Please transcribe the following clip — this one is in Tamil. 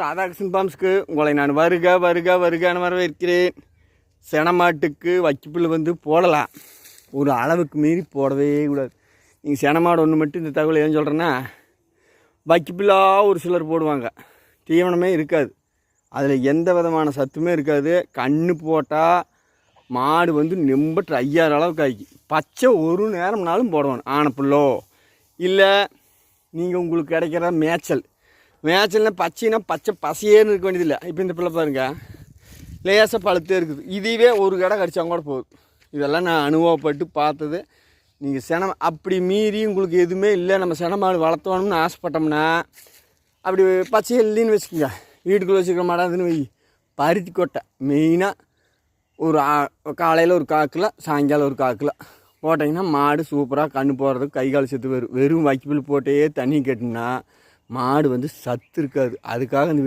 ராதாகிருஷ்ணன் ஃபார்ம்ஸ்க்கு உங்களை நான் வருகன்னு வரவேற்கிறேன். செனமாட்டுக்கு வைக்கப்புல் வந்து போடலாம், ஒரு அளவுக்கு மீறி போடவே கூடாது. நீங்கள் செனமாடு ஒன்று மட்டும் இந்த தகவல் ஏன் சொல்கிறேன்னா, வைக்கப்புல்லாக ஒரு சிலர் போடுவாங்க, தீவனமே இருக்காது, அதில் எந்த விதமான சத்துமே இருக்காது. கன்று போட்டால் மாடு வந்து ரொம்ப ட்ரையாகிற அளவுக்கு ஆகி பச்சை ஒரு நேரம்னாலும் போடுவாங்க. ஆனப்புல்லோ இல்லை நீங்கள் உங்களுக்கு கிடைக்கிற மேய்ச்சல்னால் பச்சைனா பச்சை பசையேன்னு இருக்க வேண்டியதில்லை. இப்போ இந்த பிள்ளை பாருங்கள், லேசாக பழுத்தே இருக்குது. இதுவே ஒரு கடை கடிச்சா கூட போகுது. இதெல்லாம் நான் அனுபவப்பட்டு பார்த்தது. நீங்கள் அப்படி மீறி உங்களுக்கு எதுவுமே இல்லை, நம்ம செனமாடு வளர்த்தோணும்னு ஆசைப்பட்டோம்னா அப்படி பச்சை இல்லைன்னு வச்சுக்கோங்க, வீட்டுக்குள்ளே வச்சுக்கிற மாடாதுன்னு வை. பருத்தி கொட்டை மெயினாக ஒரு காலையில் ஒரு காக்கில், சாயங்காலம் ஒரு காக்கில் போட்டிங்கன்னா மாடு சூப்பராக கன்று போடுறதுக்கு கை கால் செத்து வரும். வெறும் வைக்கப்புல் போட்டே தண்ணி கட்டினா மாடு வந்து சத்து இருக்காது. அதுக்காக இந்த